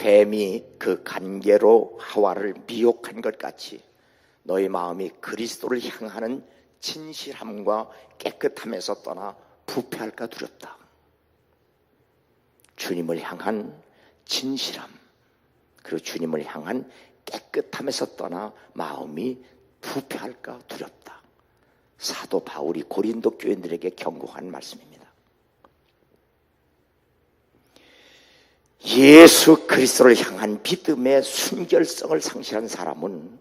뱀이 그 간계로 하와를 미혹한 것 같이 너희 마음이 그리스도를 향하는 진실함과 깨끗함에서 떠나 부패할까 두렵다. 주님을 향한 진실함, 그리고 주님을 향한 깨끗함에서 떠나 마음이 부패할까 두렵다. 사도 바울이 고린도 교인들에게 경고한 말씀입니다. 예수 그리스도를 향한 믿음의 순결성을 상실한 사람은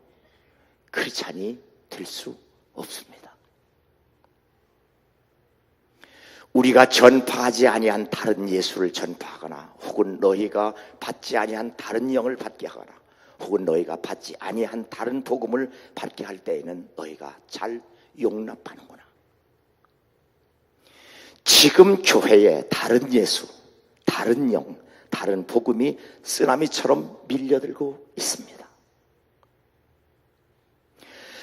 크리스찬이 될 수 없습니다. 우리가 전파하지 아니한 다른 예수를 전파하거나 혹은 너희가 받지 아니한 다른 영을 받게 하거나 혹은 너희가 받지 아니한 다른 복음을 받게 할 때에는 너희가 잘 용납하는구나. 지금 교회에 다른 예수, 다른 영, 다른 복음이 쓰나미처럼 밀려들고 있습니다.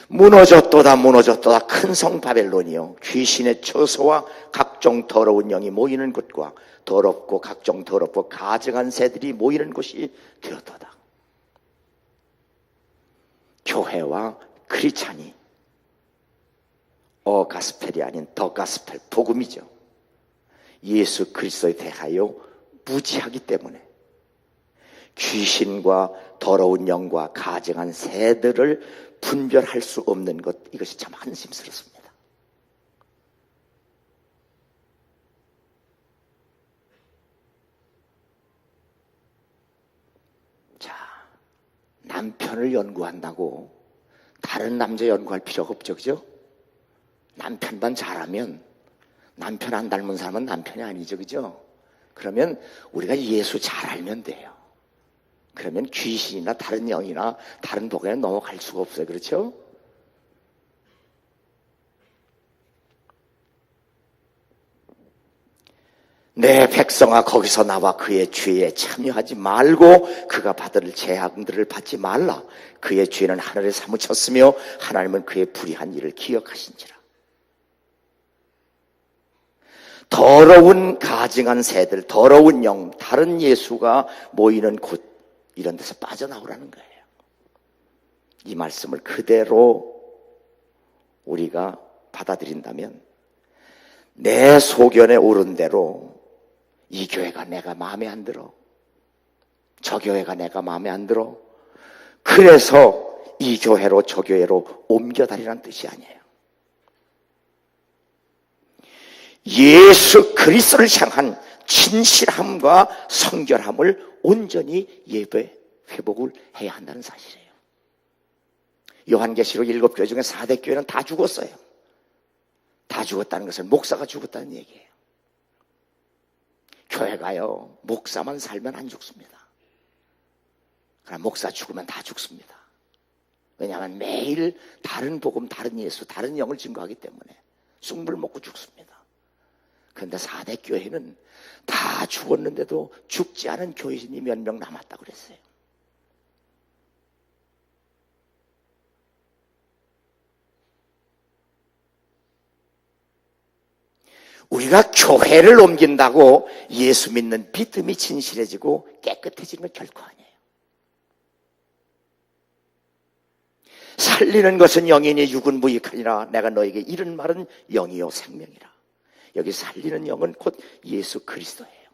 무너졌도다 큰 성 바벨론이요, 귀신의 처소와 각종 더러운 영이 모이는 곳과 더럽고 각종 더럽고 가증한 새들이 모이는 곳이 되었도다. 교회와 크리스찬이 가스펠이 아닌 더 가스펠, 복음이죠. 예수 그리스도에 대하여 무지하기 때문에 귀신과 더러운 영과 가증한 새들을 분별할 수 없는 것, 이것이 참 한심스럽습니다. 자, 남편을 연구한다고 다른 남자 연구할 필요가 없죠, 그죠? 남편만 잘하면, 남편 안 닮은 사람은 남편이 아니죠, 그죠? 그러면 우리가 예수 잘 알면 돼요. 그러면 귀신이나 다른 영이나 다른 복에 넘어갈 수가 없어요. 그렇죠? 내 백성아, 거기서 나와 그의 죄에 참여하지 말고 그가 받을 재앙들을 받지 말라. 그의 죄는 하늘에 사무쳤으며 하나님은 그의 불의한 일을 기억하신지라. 더러운 가증한 새들, 더러운 영, 다른 예수가 모이는 곳, 이런 데서 빠져나오라는 거예요. 이 말씀을 그대로 우리가 받아들인다면 내 소견에 오른 대로 이 교회가 내가 마음에 안 들어, 저 교회가 내가 마음에 안 들어, 그래서 이 교회로 저 교회로 옮겨다니라는 뜻이 아니에요. 예수 그리스도를 향한 진실함과 성결함을 온전히 예배 회복을 해야 한다는 사실이에요. 요한계시록 7교회 중에 4대 교회는 다 죽었어요. 다 죽었다는 것은 목사가 죽었다는 얘기예요. 교회가요, 목사만 살면 안 죽습니다. 그러나 목사 죽으면 다 죽습니다. 왜냐하면 매일 다른 복음, 다른 예수, 다른 영을 증거하기 때문에 쑥물 먹고 죽습니다. 그런데 4대 교회는 다 죽었는데도 죽지 않은 교인이 몇 명 남았다고 그랬어요. 우리가 교회를 옮긴다고 예수 믿는 믿음이 진실해지고 깨끗해지는 건 결코 아니에요. 살리는 것은 영이니 육은 무익하니라. 내가 너에게 이른 말은 영이요 생명이라. 여기 살리는 영은 곧 예수 그리스도예요.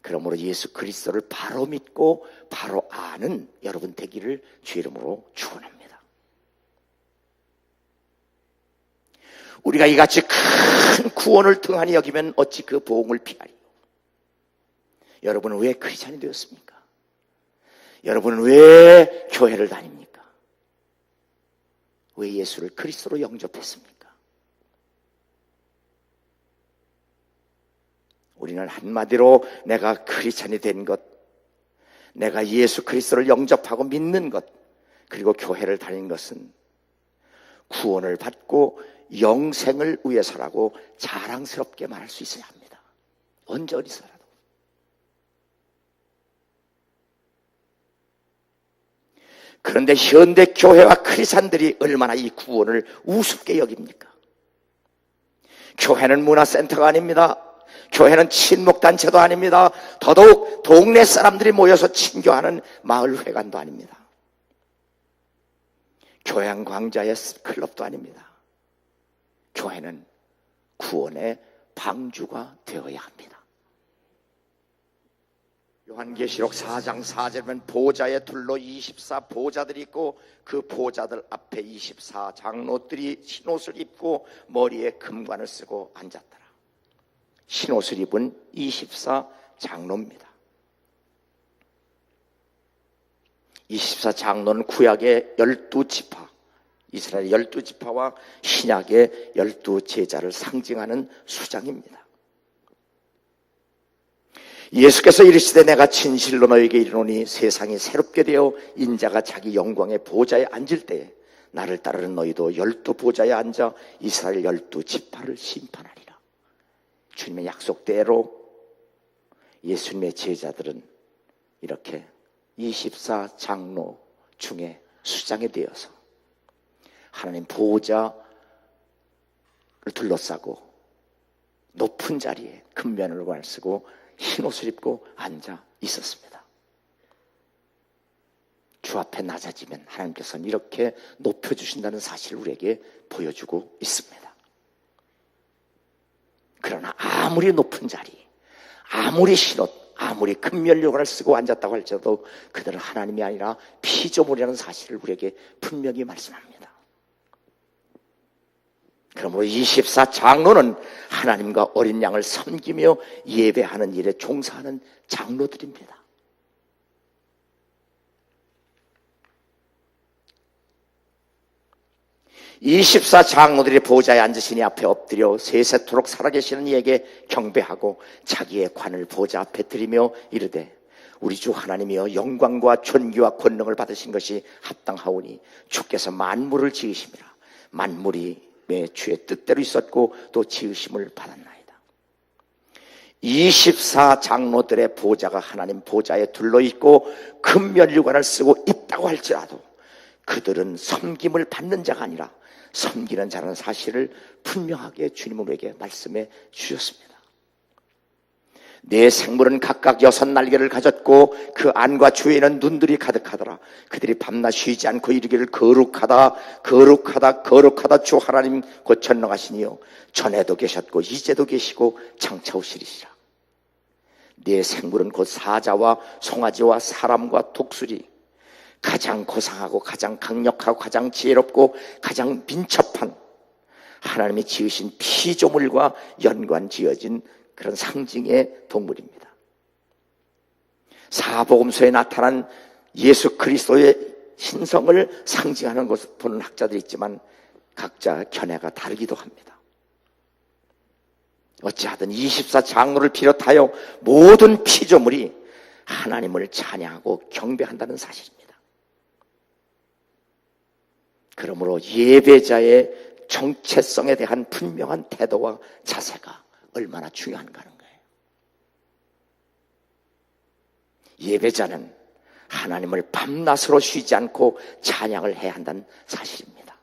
그러므로 예수 그리스도를 바로 믿고 바로 아는 여러분 되기를 주 이름으로 축원합니다. 우리가 이같이 큰 구원을 등한히 여기면 어찌 그 보응을 피하리요. 여러분은 왜 크리스찬이 되었습니까? 여러분은 왜 교회를 다닙니까? 왜 예수를 그리스도로 영접했습니까? 우리는 한마디로 내가 크리스찬이 된 것, 내가 예수 그리스도를 영접하고 믿는 것, 그리고 교회를 다니는 것은 구원을 받고 영생을 위해서라고 자랑스럽게 말할 수 있어야 합니다. 언제 어디서라도. 그런데 현대 교회와 크리스찬들이 얼마나 이 구원을 우습게 여깁니까? 교회는 문화센터가 아닙니다. 교회는 친목단체도 아닙니다. 더더욱 동네 사람들이 모여서 친교하는 마을회관도 아닙니다. 교양광자의 클럽도 아닙니다. 교회는 구원의 방주가 되어야 합니다. 요한계시록 4장 4절은 보좌에 둘러 24 보좌들이 있고 그 보좌들 앞에 24 장로들이 흰옷을 입고 머리에 금관을 쓰고 앉았더라. 흰옷을 입은 24 장로입니다. 24 장로는 구약의 12지파, 이스라엘 12지파와 신약의 12제자를 상징하는 수장입니다. 예수께서 이르시되 내가 진실로 너에게 이르노니 세상이 새롭게 되어 인자가 자기 영광의 보좌에 앉을 때에 나를 따르는 너희도 12보좌에 앉아 이스라엘 12지파를 심판하리라. 주님의 약속대로 예수님의 제자들은 이렇게 24 장로 중에 수장이 되어서 하나님 보좌를 둘러싸고 높은 자리에 금면을 쓰고 흰옷을 입고 앉아 있었습니다. 주 앞에 낮아지면 하나님께서는 이렇게 높여주신다는 사실을 우리에게 보여주고 있습니다. 그러나 아무리 높은 자리, 아무리 흰옷, 아무리 금면류관을 쓰고 앉았다고 할지라도 그들은 하나님이 아니라 피조물이라는 사실을 우리에게 분명히 말씀합니다. 그러므로 24 장로는 하나님과 어린 양을 섬기며 예배하는 일에 종사하는 장로들입니다. (24) 장로들이 보좌에 앉으시니 앞에 엎드려 세세토록 살아계시는 이에게 경배하고 자기의 관을 보좌 앞에 드리며 이르되 우리 주 하나님이여 영광과 존귀와 권능을 받으신 것이 합당하오니 주께서 만물을 지으심이라. 만물이 주의 뜻대로 있었고 또 지으심을 받았나이다. 24 장로들의 보좌가 하나님 보좌에 둘러있고 금면류관을 쓰고 있다고 할지라도 그들은 섬김을 받는 자가 아니라 섬기는 자라는 사실을 분명하게 주님은 우리에게 말씀해 주셨습니다. 네 생물은 각각 6 날개를 가졌고 그 안과 주에는 눈들이 가득하더라. 그들이 밤낮 쉬지 않고 이르기를 거룩하다 거룩하다 거룩하다 주 하나님 곧 전능하시니요 전에도 계셨고 이제도 계시고 장차 오시리시라. 네 생물은 곧 사자와 송아지와 사람과 독수리, 가장 고상하고 가장 강력하고 가장 지혜롭고 가장 민첩한 하나님이 지으신 피조물과 연관 지어진 그런 상징의 동물입니다. 사복음서에 나타난 예수 그리스도의 신성을 상징하는 것을 보는 학자들이 있지만 각자 견해가 다르기도 합니다. 어찌하든 24 장로를 비롯하여 모든 피조물이 하나님을 찬양하고 경배한다는 사실입니다. 그러므로 예배자의 정체성에 대한 분명한 태도와 자세가 얼마나 중요한가 하는 거예요. 예배자는 하나님을 밤낮으로 쉬지 않고 찬양을 해야 한다는 사실입니다.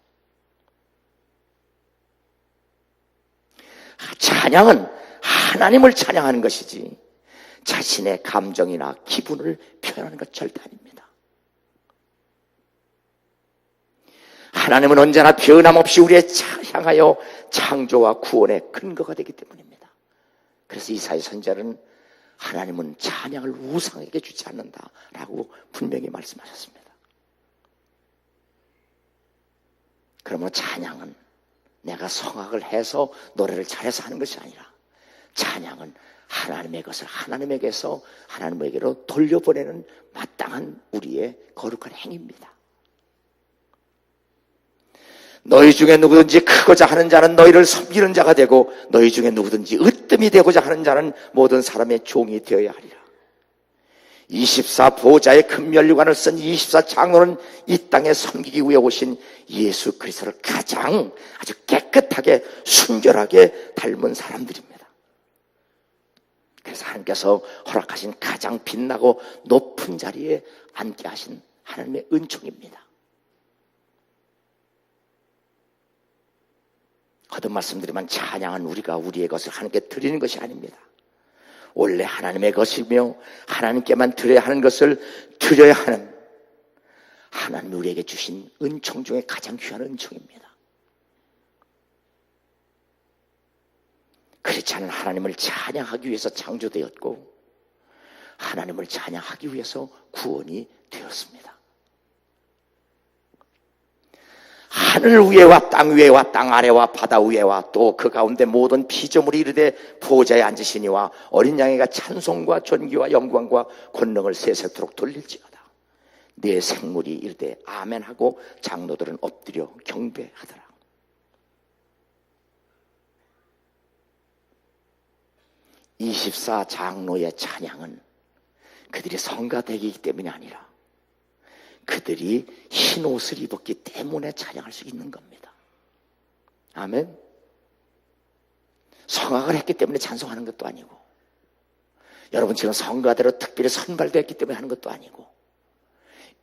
찬양은 하나님을 찬양하는 것이지 자신의 감정이나 기분을 표현하는 것 절대 아닙니다. 하나님은 언제나 변함없이 우리의 향하여 창조와 구원의 근거가 되기 때문입니다. 그래서 이사야 선지자는 하나님은 찬양을 우상에게 주지 않는다라고 분명히 말씀하셨습니다. 그러면 찬양은 내가 성악을 해서 노래를 잘해서 하는 것이 아니라 찬양은 하나님의 것을 하나님에게서 하나님에게로 돌려보내는 마땅한 우리의 거룩한 행위입니다. 너희 중에 누구든지 크고자 하는 자는 너희를 섬기는 자가 되고 너희 중에 누구든지 으뜸이 되고자 하는 자는 모든 사람의 종이 되어야 하리라. 24 보좌의 금면류관을 쓴 24 장로는 이 땅에 섬기기 위해 오신 예수 그리스도를 가장 아주 깨끗하게 순결하게 닮은 사람들입니다. 그래서 하나님께서 허락하신 가장 빛나고 높은 자리에 앉게 하신 하나님의 은총입니다. 거듭 말씀드리면 찬양은 우리가 우리의 것을 하나님께 드리는 것이 아닙니다. 원래 하나님의 것이며 하나님께만 드려야 하는 것을 드려야 하는 하나님이 우리에게 주신 은총 중에 가장 귀한 은총입니다. 그렇지 않은 하나님을 찬양하기 위해서 창조되었고 하나님을 찬양하기 위해서 구원이 되었습니다. 하늘 위에와 땅 위에와 땅 아래와 바다 위에와 또 그 가운데 모든 피조물이 이르되 보좌에 앉으시니와 어린 양에게 찬송과 존귀와 영광과 권능을 세세토록 돌릴지어다. 내 생물이 이르되 아멘하고 장로들은 엎드려 경배하더라. (24) 장로의 찬양은 그들이 성가되기 때문이 아니라 그들이 흰 옷을 입었기 때문에 찬양할 수 있는 겁니다. 아멘. 성악을 했기 때문에 찬송하는 것도 아니고 여러분 지금 성가대로 특별히 선발되었기 때문에 하는 것도 아니고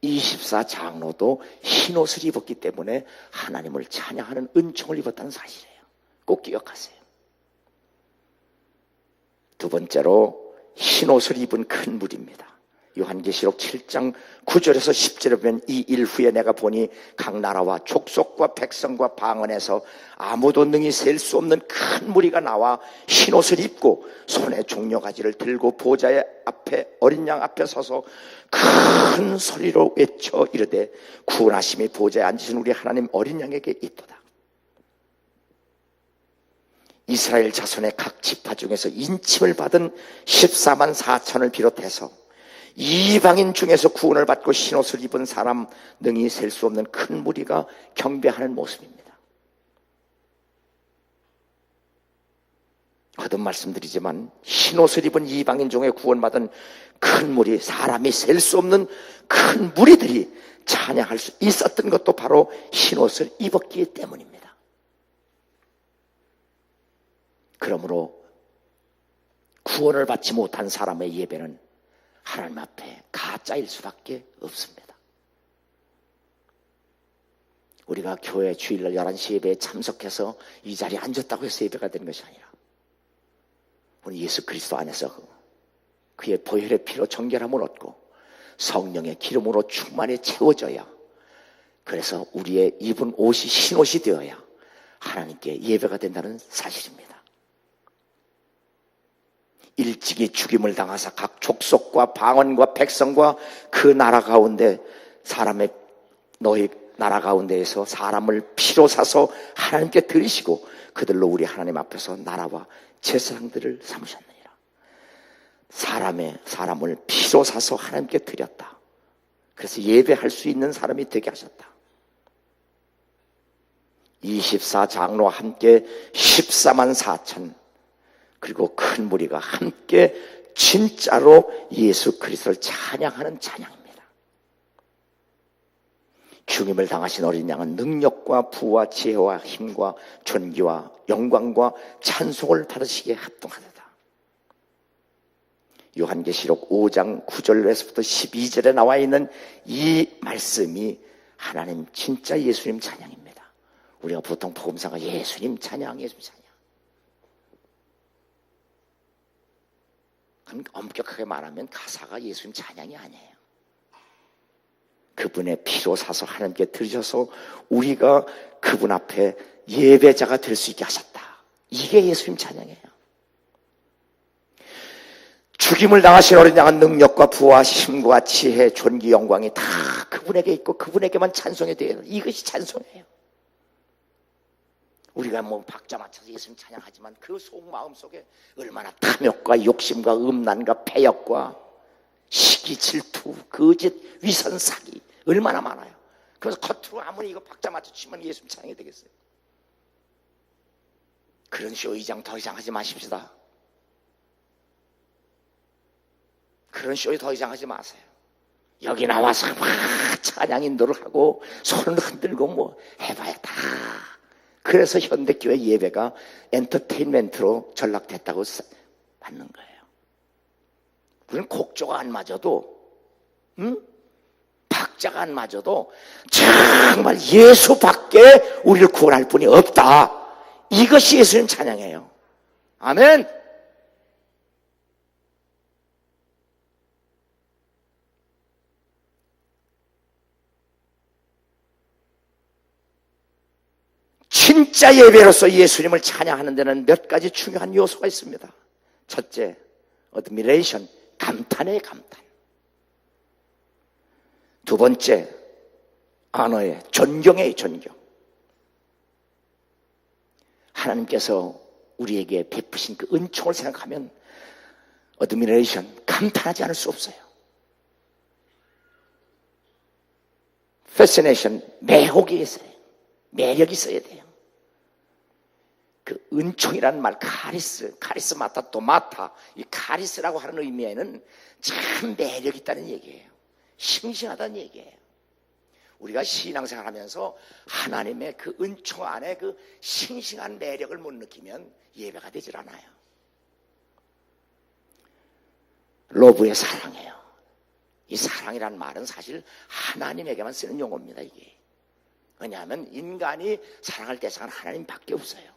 24 장로도 흰 옷을 입었기 때문에 하나님을 찬양하는 은총을 입었다는 사실이에요. 꼭 기억하세요. 두 번째로 흰 옷을 입은 큰 무리입니다. 요한계시록 7장 9절에서 10절에 보면 이 일 후에 내가 보니 각 나라와 족속과 백성과 방언에서 아무도 능히 셀 수 없는 큰 무리가 나와 흰옷을 입고 손에 종려가지를 들고 보좌의 앞에 어린 양 앞에 서서 큰 소리로 외쳐 이르되 구원하심이 보좌에 앉으신 우리 하나님 어린 양에게 있도다. 이스라엘 자손의 각 지파 중에서 인침을 받은 14만 4천을 비롯해서 이방인 중에서 구원을 받고 흰옷을 입은 사람 능히 셀 수 없는 큰 무리가 경배하는 모습입니다. 거듭 말씀드리지만 흰옷을 입은 이방인 중에 구원받은 큰 무리, 사람이 셀 수 없는 큰 무리들이 찬양할 수 있었던 것도 바로 흰옷을 입었기 때문입니다. 그러므로 구원을 받지 못한 사람의 예배는 하나님 앞에 가짜일 수밖에 없습니다. 우리가 교회 주일날 11시 예배에 참석해서 이 자리에 앉았다고 해서 예배가 되는 것이 아니라 우리 예수 그리스도 안에서 그의 보혈의 피로 정결함을 얻고 성령의 기름으로 충만히 채워져야, 그래서 우리의 입은 옷이 흰옷이 되어야 하나님께 예배가 된다는 사실입니다. 일찍이 죽임을 당하사 각 족속과 방언과 백성과 그 나라 가운데 사람의 너희 나라 가운데에서 사람을 피로 사서 하나님께 드리시고 그들로 우리 하나님 앞에서 나라와 제사장들을 삼으셨느니라. 사람을 피로 사서 하나님께 드렸다. 그래서 예배할 수 있는 사람이 되게 하셨다. 24 장로와 함께 14만 4천 그리고 큰 무리가 함께 진짜로 예수 그리스도를 찬양하는 찬양입니다. 죽임을 당하신 어린 양은 능력과 부와 지혜와 힘과 존귀와 영광과 찬송을 받으시기에 합당하다. 요한계시록 5장 9절에서부터 12절에 나와 있는 이 말씀이 하나님 진짜 예수님 찬양입니다. 우리가 보통 복음사가 예수님 찬양, 예수님 찬양. 그럼 엄격하게 말하면 가사가 예수님 찬양이 아니에요. 그분의 피로 사서 하나님께 드리셔서 우리가 그분 앞에 예배자가 될 수 있게 하셨다. 이게 예수님 찬양이에요. 죽임을 당하신 어린 양은 능력과 부와 힘과 지혜, 존귀, 영광이 다 그분에게 있고 그분에게만 찬송이 돼요. 이것이 찬송이에요. 우리가 뭐 박자 맞춰서 예수님 찬양하지만 그 속마음 속에 얼마나 탐욕과 욕심과 음란과 패역과 시기, 질투, 거짓, 위선, 사기 얼마나 많아요. 그래서 겉으로 아무리 이거 박자 맞춰 치면 예수님 찬양이 되겠어요. 그런 쇼 이장 더 이상 하지 마십시다. 그런 쇼 더 이상 하지 마세요. 여기 나와서 막 찬양 인도를 하고 손을 흔들고 뭐 해봐야 다. 그래서 현대교회 예배가 엔터테인먼트로 전락됐다고 받는 거예요. 우리는 곡조가 안 맞아도, 박자가 안 맞아도 정말 예수밖에 우리를 구원할 분이 없다. 이것이 예수님 찬양이에요. 아멘. 진짜 예배로서 예수님을 찬양하는 데는 몇 가지 중요한 요소가 있습니다. 첫째, admiration, 감탄의 감탄. 두 번째, honor의 존경의 존경. 하나님께서 우리에게 베푸신 그 은총을 생각하면 admiration, 감탄하지 않을 수 없어요. fascination, 매혹이 있어요. 매력이 있어야 돼요. 그 은총이라는 말, 카리스마타, 도마타, 이 카리스라고 하는 의미에는 참 매력이 있다는 얘기예요. 싱싱하다는 얘기예요. 우리가 신앙생활 하면서 하나님의 그 은총 안에 그 싱싱한 매력을 못 느끼면 예배가 되질 않아요. 러브의 사랑이에요. 이 사랑이라는 말은 사실 하나님에게만 쓰는 용어입니다, 이게. 왜냐하면 인간이 사랑할 대상은 하나님밖에 없어요.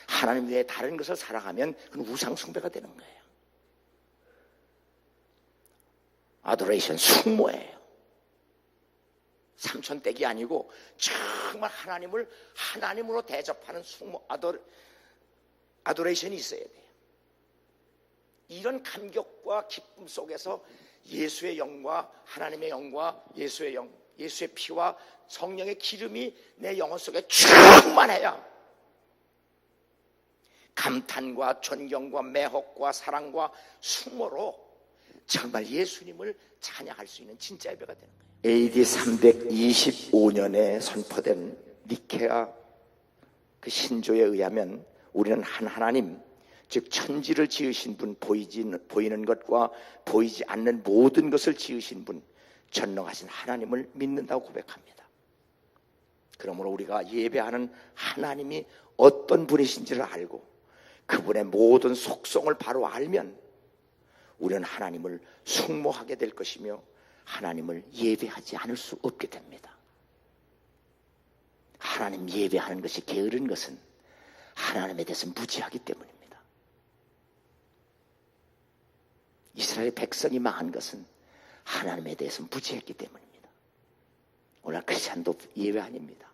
하나님 외에 다른 것을 사랑하면 그건 우상 숭배가 되는 거예요. 아도레이션, 숭모예요. 삼촌댁이 아니고 정말 하나님을 하나님으로 대접하는 숭모, 아도레이션이 있어야 돼요. 이런 감격과 기쁨 속에서 예수의 영과 하나님의 영과 예수의 영, 예수의 피와 성령의 기름이 내 영혼 속에 충만해야 감탄과 존경과 매혹과 사랑과 숭모로 정말 예수님을 찬양할 수 있는 진짜 예배가 되는 거예요. AD 325년에 선포된 니케아 그 신조에 의하면 우리는 한 하나님, 즉 천지를 지으신 분, 보이는 것과 보이지 않는 모든 것을 지으신 분, 전능하신 하나님을 믿는다고 고백합니다. 그러므로 우리가 예배하는 하나님이 어떤 분이신지를 알고 그분의 모든 속성을 바로 알면 우리는 하나님을 숭모하게 될 것이며 하나님을 예배하지 않을 수 없게 됩니다. 하나님 예배하는 것이 게으른 것은 하나님에 대해서 무지하기 때문입니다. 이스라엘 백성이 망한 것은 하나님에 대해서 무지했기 때문입니다. 오늘 크리스찬도 예외 아닙니다.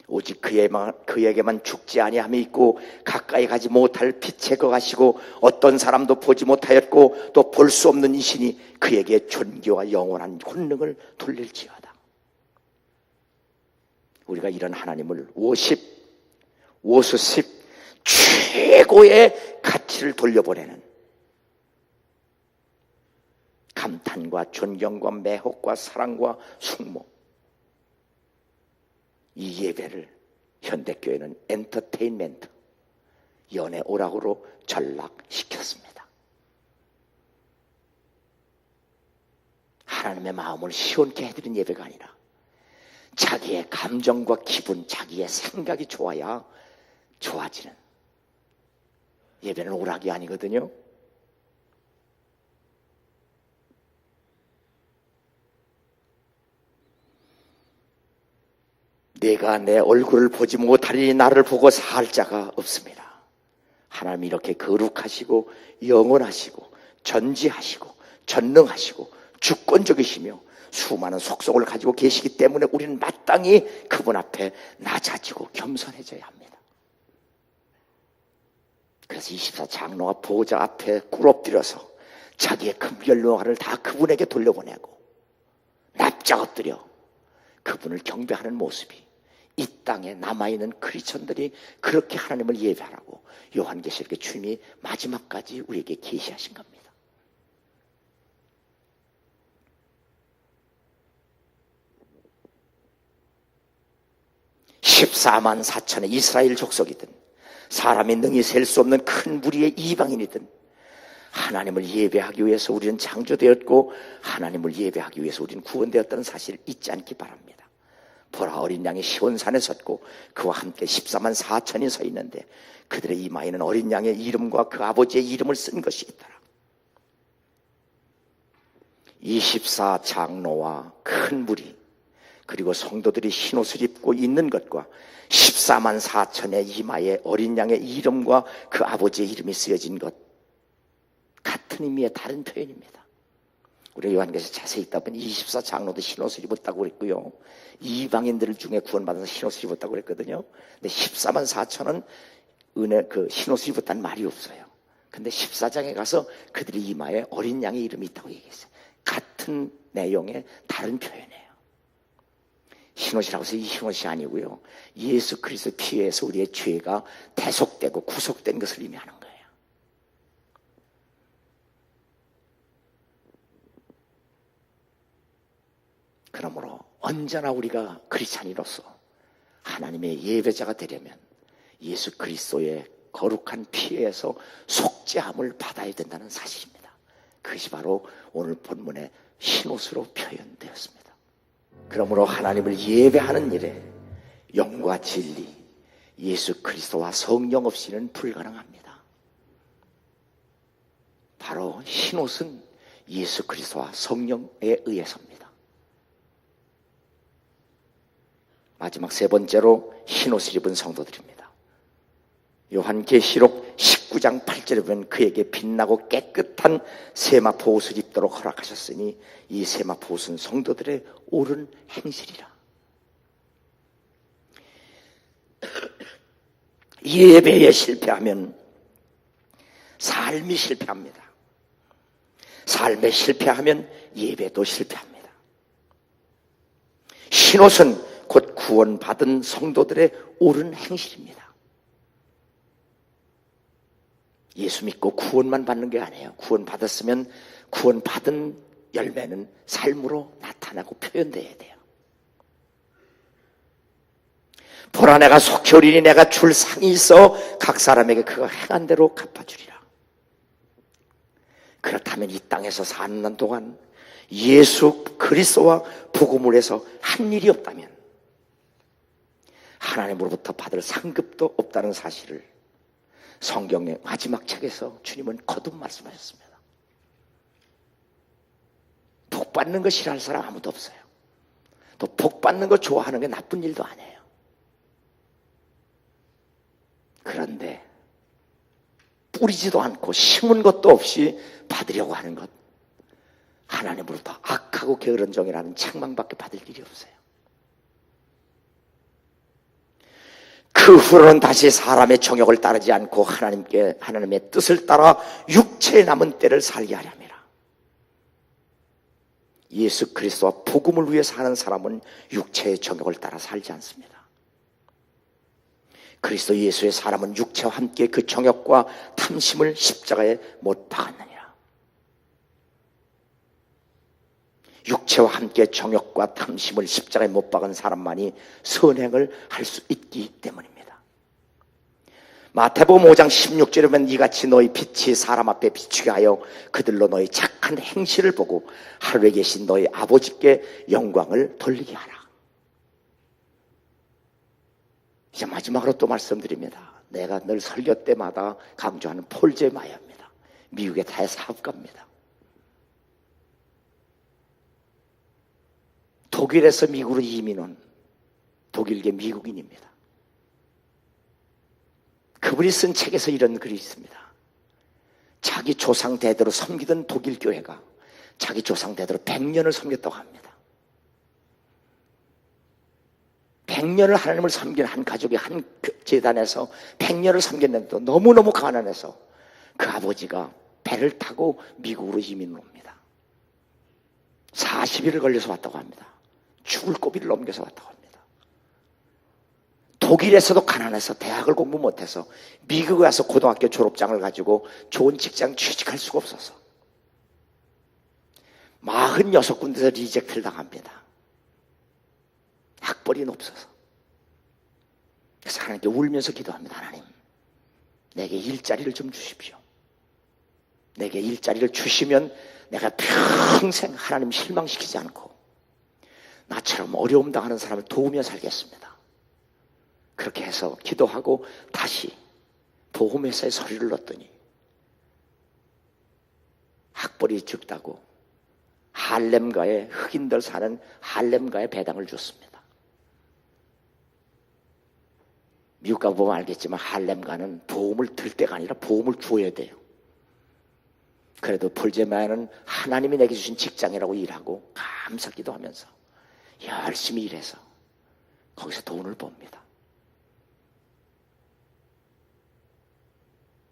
오직 그에게만 죽지 아니함이 있고 가까이 가지 못할 빛에 거하시고 어떤 사람도 보지 못하였고 또 볼 수 없는 이신이 그에게 존귀와 영원한 권능을 돌릴지어다. 우리가 이런 하나님을 워십십 최고의 가치를 돌려보내는 감탄과 존경과 매혹과 사랑과 숭모, 이 예배를 현대교회는 엔터테인먼트, 연애 오락으로 전락시켰습니다. 하나님의 마음을 시원케 해드린 예배가 아니라 자기의 감정과 기분, 자기의 생각이 좋아야 좋아지는 예배는 오락이 아니거든요. 내가 내 얼굴을 보지 못하리니 나를 보고 살 자가 없습니다. 하나님이 이렇게 거룩하시고 영원하시고 전지하시고 전능하시고 주권적이시며 수많은 속성을 가지고 계시기 때문에 우리는 마땅히 그분 앞에 낮아지고 겸손해져야 합니다. 그래서 24장로가 보호자 앞에 꿇어엎드려서 자기의 금결영화를 다 그분에게 돌려보내고 납작 엎드려 그분을 경배하는 모습이 이 땅에 남아있는 크리스천들이 그렇게 하나님을 예배하라고 요한계시록의 주님이 마지막까지 우리에게 계시하신 겁니다. (14만 4천의) 이스라엘 족속이든 사람이 능히 셀 수 없는 큰 무리의 이방인이든 하나님을 예배하기 위해서 우리는 창조되었고 하나님을 예배하기 위해서 우리는 구원되었다는 사실을 잊지 않기 바랍니다. 보라, 어린 양이 시온산에 섰고 그와 함께 14만 4천이 서 있는데 그들의 이마에는 어린 양의 이름과 그 아버지의 이름을 쓴 것이 있더라. 24장로와 큰 무리, 그리고 성도들이 흰옷을 입고 있는 것과 14만 4천의 이마에 어린 양의 이름과 그 아버지의 이름이 쓰여진 것, 같은 의미의 다른 표현입니다. 우리 요한계시록 자세히 있다 보니 24장로도 흰옷을 입었다고 그랬고요, 이방인들 중에 구원받아서 흰옷을 입었다고 그랬거든요. 근데 14만 4천은 그 흰옷을 입었다는 말이 없어요. 근데 14장에 가서 그들이 이마에 어린 양의 이름이 있다고 얘기했어요. 같은 내용의 다른 표현이에요. 흰옷이라고 해서 이 흰옷이 아니고요, 예수 그리스도의 피에서 우리의 죄가 대속되고 구속된 것을 의미하는 거예요. 그러므로 언제나 우리가 크리스찬으로서 하나님의 예배자가 되려면 예수 그리스도의 거룩한 피에서 속죄함을 받아야 된다는 사실입니다. 그것이 바로 오늘 본문의 흰옷으로 표현되었습니다. 그러므로 하나님을 예배하는 일에 영과 진리, 예수 그리스도와 성령 없이는 불가능합니다. 바로 흰옷은 예수 그리스도와 성령에 의해서입니다. 마지막 세 번째로 흰옷을 입은 성도들입니다. 요한계시록 19장 8절에 보면 그에게 빛나고 깨끗한 세마포 옷을 입도록 허락하셨으니 이 세마포 옷은 성도들의 옳은 행실이라. 예배에 실패하면 삶이 실패합니다. 삶에 실패하면 예배도 실패합니다. 흰옷은 곧 구원받은 성도들의 옳은 행실입니다. 예수 믿고 구원만 받는 게 아니에요. 구원받았으면 구원받은 열매는 삶으로 나타나고 표현돼야 돼요. 보라, 내가 속히 오리니 내가 줄 상이 있어 각 사람에게 그가 행한 대로 갚아주리라. 그렇다면 이 땅에서 사는 동안 예수 그리스도와 복음을 해서 한 일이 없다면 하나님으로부터 받을 상급도 없다는 사실을 성경의 마지막 책에서 주님은 거듭 말씀하셨습니다. 복 받는 거 싫어할 사람 아무도 없어요. 또 복 받는 거 좋아하는 게 나쁜 일도 아니에요. 그런데 뿌리지도 않고 심은 것도 없이 받으려고 하는 것, 하나님으로부터 악하고 게으른 종이라는 책망밖에 받을 일이 없어요. 그 후로는 다시 사람의 정욕을 따르지 않고 하나님의 뜻을 따라 육체에 남은 때를 살게 하려 함이라. 예수 그리스도와 복음을 위해 사는 사람은 육체의 정욕을 따라 살지 않습니다. 그리스도 예수의 사람은 육체와 함께 그 정욕과 탐심을 십자가에 못 박았느니라. 육체와 함께 정욕과 탐심을 십자가에 못 박은 사람만이 선행을 할 수 있기 때문입니다. 마태복음 5장 16절에 보면 이같이 너희 빛이 사람 앞에 비추게 하여 그들로 너희 착한 행실을 보고 하늘에 계신 너희 아버지께 영광을 돌리게 하라. 이제 마지막으로 또 말씀드립니다. 내가 늘 설교 때마다 강조하는 폴 제마야입니다. 미국의 대사업가입니다. 독일에서 미국으로 이민 온 독일계 미국인입니다. 그분이 쓴 책에서 이런 글이 있습니다. 자기 조상 대대로 섬기던 독일 교회가 자기 조상 대대로 100년을 섬겼다고 합니다. 100년을 하나님을 섬긴 한 가족이 한 재단에서 100년을 섬겼는데도 너무너무 가난해서 그 아버지가 배를 타고 미국으로 이민을 옵니다. 40일을 걸려서 왔다고 합니다. 죽을 고비를 넘겨서 왔다고 합니다. 독일에서도 가난해서 대학을 공부 못해서 미국에 와서 고등학교 졸업장을 가지고 좋은 직장 취직할 수가 없어서 46군데서 리젝트를 당합니다. 학벌이 높아서. 그래서 하나님께 울면서 기도합니다. 하나님, 내게 일자리를 좀 주십시오. 내게 일자리를 주시면 내가 평생 하나님 실망시키지 않고 나처럼 어려움 당하는 사람을 도우며 살겠습니다. 그렇게 해서 기도하고 다시 보험회사에 서류를 넣었더니 학벌이 적다고 할렘가에, 흑인들 사는 할렘가에 배당을 줬습니다. 미국 가보면 알겠지만 할렘가는 보험을 들 때가 아니라 보험을 줘야 돼요. 그래도 폴제마야는 하나님이 내게 주신 직장이라고 일하고 감사기도 하면서 열심히 일해서 거기서 돈을 법니다.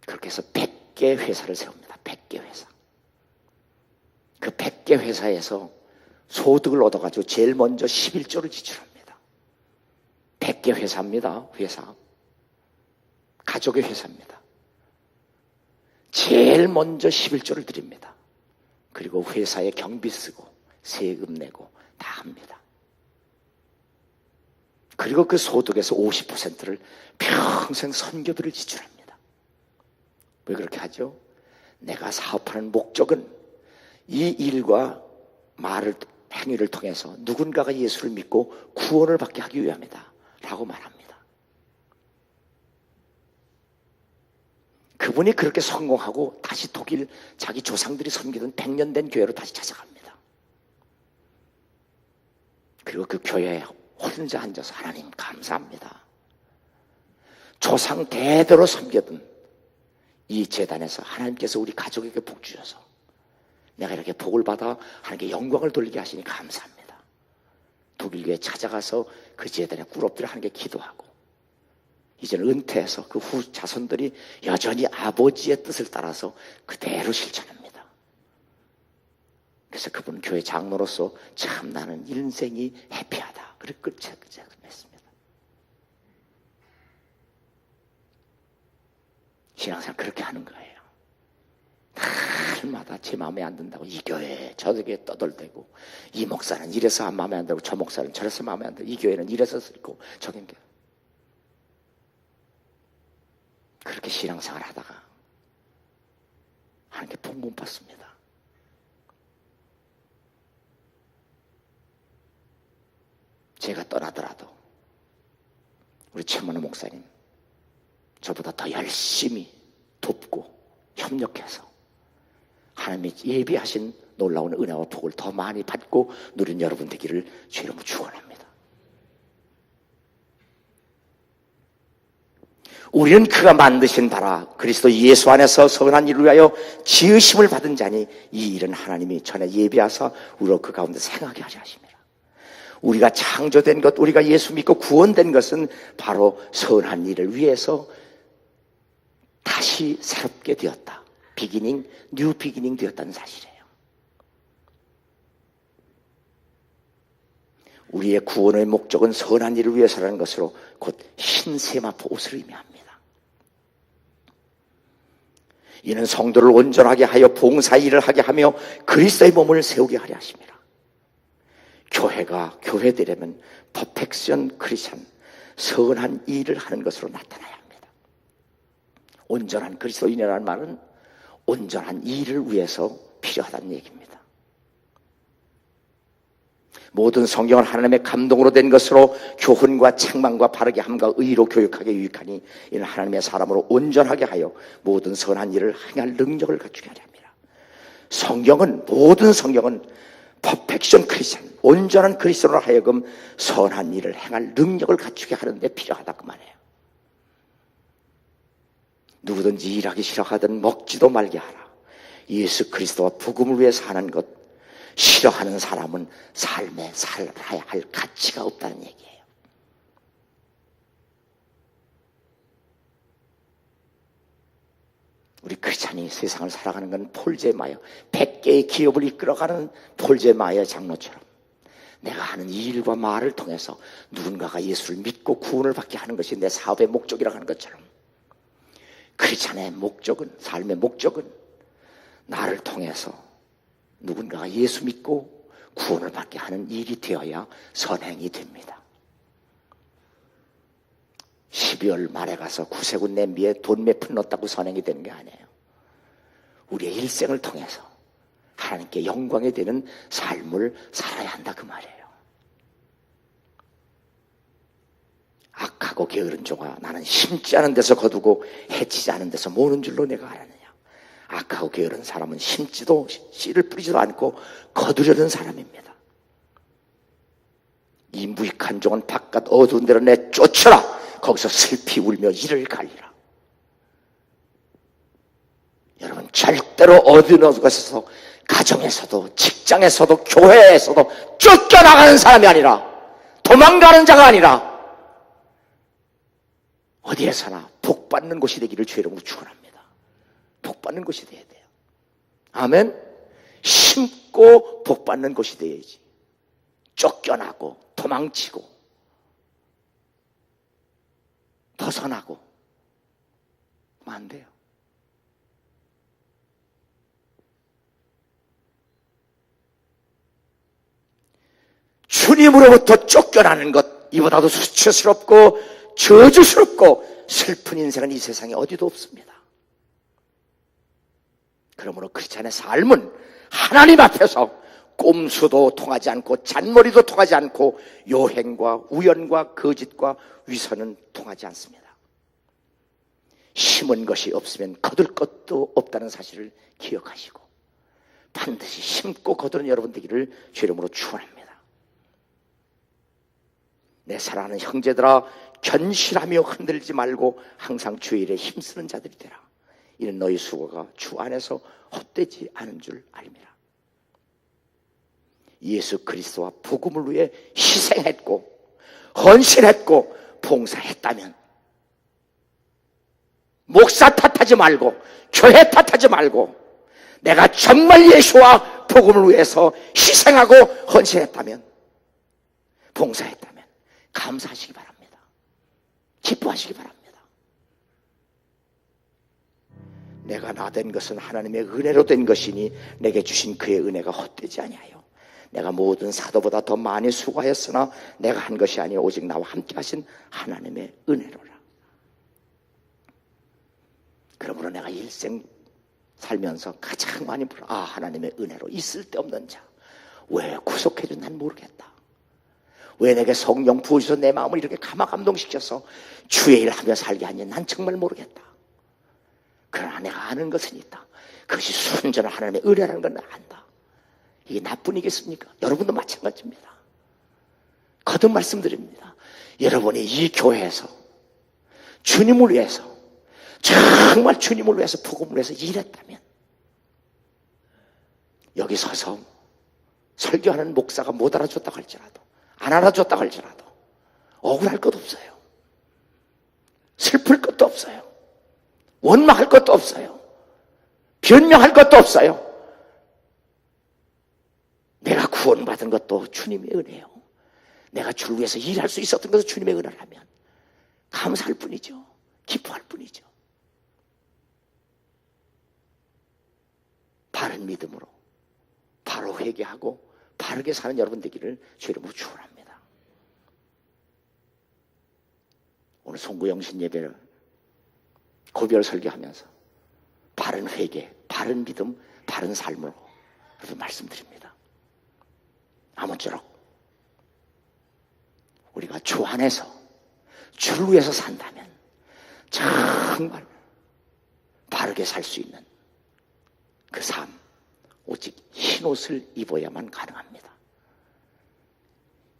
그렇게 해서 100개 회사를 세웁니다. 100개 회사. 그 100개 회사에서 소득을 얻어가지고 제일 먼저 11조를 지출합니다. 100개 회사입니다. 회사. 가족의 회사입니다. 제일 먼저 11조를 드립니다. 그리고 회사에 경비 쓰고 세금 내고 다 합니다. 그리고 그 소득에서 50%를 평생 선교비를 지출합니다. 왜 그렇게 하죠? 내가 사업하는 목적은 이 일과 말을, 행위를 통해서 누군가가 예수를 믿고 구원을 받게 하기 위함이다 라고 말합니다. 그분이 그렇게 성공하고 다시 독일 자기 조상들이 섬기던 100년 된 교회로 다시 찾아갑니다. 그리고 그 교회에 혼자 앉아서 하나님 감사합니다. 조상 대대로 섬기던 이 제단에서 하나님께서 우리 가족에게 복 주셔서 내가 이렇게 복을 받아 하나님께 영광을 돌리게 하시니 감사합니다. 독일교회에 찾아가서 그 제단에 꿇 엎드려 하나님께 기도하고 이제는 은퇴해서 그 후 자손들이 여전히 아버지의 뜻을 따라서 그대로 실천합니다. 그래서 그분은 교회 장로로서 참 나는 인생이 해피하다. 그리고 끝에 맺습니다. 신앙생활 그렇게 하는 거예요. 날마다 제 마음에 안 든다고 이 교회 저 교회 떠들대고 이 목사는 이래서 마음에 안 들고 저 목사는 저래서 마음에 안 들고 이 교회는 이래서 싫고 저긴 교회. 그렇게 신앙생활 하다가 하나님께 복 못 받습니다. 제가 떠나더라도 우리 최문호 목사님 저보다 더 열심히 돕고 협력해서 하나님이 예비하신 놀라운 은혜와 복을 더 많이 받고 누린 여러분 되기를 주의 이름으로 축원합니다. 우리는 그가 만드신 바라 그리스도 예수 안에서 선한 일을 위하여 지으심을 받은 자니 이 일은 하나님이 전에 예비하사 우리로 그 가운데 생하게 하려 하심이라. 우리가 창조된 것, 우리가 예수 믿고 구원된 것은 바로 선한 일을 위해서 다시 새롭게 되었다. 비기닝, 뉴 비기닝 되었다는 사실이에요. 우리의 구원의 목적은 선한 일을 위해서라는 것으로 곧 흰 세마포 옷을 의미합니다. 이는 성도를 온전하게 하여 봉사 일을 하게 하며 그리스도의 몸을 세우게 하려 하심이라. 교회가 교회되려면 퍼펙션 크리스천, 선한 일을 하는 것으로 나타나야 합니다. 온전한 그리스도인이라는 말은 온전한 일을 위해서 필요하다는 얘기입니다. 모든 성경은 하나님의 감동으로 된 것으로 교훈과 책망과 바르게 함과 의로 교육하게 유익하니 이는 하나님의 사람으로 온전하게 하여 모든 선한 일을 행할 능력을 갖추게 하려 합니다. 성경은, 모든 성경은 퍼펙션 크리스천, 온전한 그리스도로 하여금 선한 일을 행할 능력을 갖추게 하는 데 필요하다 그 말이에요. 누구든지 일하기 싫어하든 먹지도 말게 하라. 예수 그리스도와 복음을 위해 사는 것, 싫어하는 사람은 삶에 살아야 할 가치가 없다는 얘기예요. 우리 크리스찬이 세상을 살아가는 건 폴제마이어, 100개의 기업을 이끌어가는 폴제마이어 장로처럼 내가 하는 이 일과 말을 통해서 누군가가 예수를 믿고 구원을 받게 하는 것이 내 사업의 목적이라고 하는 것처럼 크리스찬의 목적은, 삶의 목적은 나를 통해서 누군가가 예수 믿고 구원을 받게 하는 일이 되어야 선행이 됩니다. 12월 말에 가서 구세군 냄비에 돈 몇 푼 넣었다고 선행이 되는 게 아니에요. 우리의 일생을 통해서 하나님께 영광이 되는 삶을 살아야 한다 그 말이에요. 악하고 게으른 종아, 나는 심지 않은 데서 거두고 해치지 않은 데서 모는 줄로 내가 알았느냐. 악하고 게으른 사람은 심지도 씨를 뿌리지도 않고 거두려는 사람입니다. 이 무익한 종은 바깥 어두운 데로 내쫓으라. 거기서 슬피 울며 이를 갈리라. 여러분, 절대로 어두운 곳에서, 가정에서도 직장에서도 교회에서도 쫓겨나가는 사람이 아니라, 도망가는 자가 아니라 어디에서나 복받는 곳이 되기를 주의 이름으로 축원합니다. 복받는 곳이 돼야 돼요. 아멘. 심고 복받는 곳이 돼야지. 쫓겨나고 도망치고 벗어나고 안 돼요. 주님으로부터 쫓겨나는 것, 이보다도 수치스럽고 저주스럽고 슬픈 인생은 이 세상에 어디도 없습니다. 그러므로 크리스찬의 삶은 하나님 앞에서 꼼수도 통하지 않고 잔머리도 통하지 않고 요행과 우연과 거짓과 위선은 통하지 않습니다. 심은 것이 없으면 거둘 것도 없다는 사실을 기억하시고 반드시 심고 거두는 여러분 되기를 주의 이름으로 축원합니다. 내 사랑하는 형제들아, 견실하며 흔들지 말고 항상 주의 일에 힘쓰는 자들이 되라. 이는 너희 수고가 주 안에서 헛되지 않은 줄 알미라. 예수 그리스도와 복음을 위해 희생했고 헌신했고 봉사했다면 목사 탓하지 말고 교회 탓하지 말고 내가 정말 예수와 복음을 위해서 희생하고 헌신했다면 봉사했다면 감사하시기 바랍니다. 기뻐하시기 바랍니다. 내가 나 된 것은 하나님의 은혜로 된 것이니 내게 주신 그의 은혜가 헛되지 아니하여 내가 모든 사도보다 더 많이 수고하였으나 내가 한 것이 아니요 오직 나와 함께 하신 하나님의 은혜로라. 그러므로 내가 일생 살면서 가장 많이 하나님의 은혜로 있을 데 없는 자, 왜 구속해준 난 모르겠다. 왜 내게 성령 부으셔서 내 마음을 이렇게 감동시켜서 주의 일 하며 살게 하니 난 정말 모르겠다. 그러나 내가 아는 것은 있다. 그것이 순전한 하나님의 은혜라는 건 안다. 이게 나뿐이겠습니까? 여러분도 마찬가지입니다. 거듭 말씀드립니다. 여러분이 이 교회에서 주님을 위해서 정말 주님을 위해서 복음을 위해서 일했다면 여기 서서 설교하는 목사가 못 알아줬다고 할지라도 안 알아줬다고 할지라도 억울할 것 없어요. 슬플 것도 없어요. 원망할 것도 없어요. 변명할 것도 없어요. 내가 구원받은 것도 주님의 은혜요. 내가 주를 위해서 일할 수 있었던 것은 주님의 은혜라면 감사할 뿐이죠. 기뻐할 뿐이죠. 바른 믿음으로 바로 회개하고 바르게 사는 여러분 되기를 주의 이름으로 축원합니다. 오늘 송구영신 예배를 고별 설교하면서 바른 회개, 바른 믿음, 바른 삶으로 여러분 말씀드립니다. 아무쪼록 우리가 주 안에서 주를 위해서 산다면 정말 바르게 살 수 있는 그 삶, 오직 흰옷을 입어야만 가능합니다.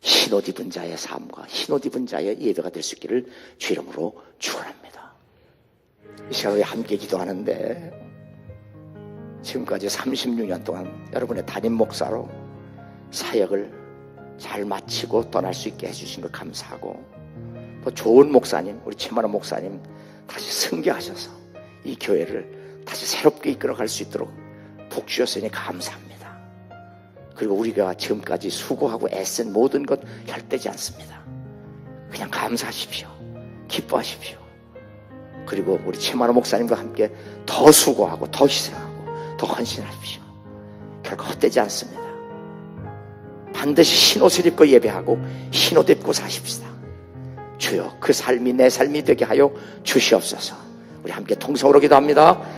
흰옷 입은 자의 삶과 흰옷 입은 자의 예배가 될 수 있기를 주 이름으로 축원합니다. 이 시간에 함께 기도하는데 지금까지 36년 동안 여러분의 담임 목사로 사역을 잘 마치고 떠날 수 있게 해주신 것 감사하고 또 좋은 목사님, 우리 최만호 목사님 다시 승계하셔서 이 교회를 다시 새롭게 이끌어갈 수 있도록 복 주셨으니 감사합니다. 그리고 우리가 지금까지 수고하고 애쓴 모든 것 혈되지 않습니다. 그냥 감사하십시오. 기뻐하십시오. 그리고 우리 최만호 목사님과 함께 더 수고하고 더 희생하고 더 헌신하십시오. 결코 헛되지 않습니다. 반드시 흰옷을 입고 예배하고 흰옷 입고 사십시다. 주여 그 삶이 내 삶이 되게 하여 주시옵소서. 우리 함께 통성으로 기도합니다.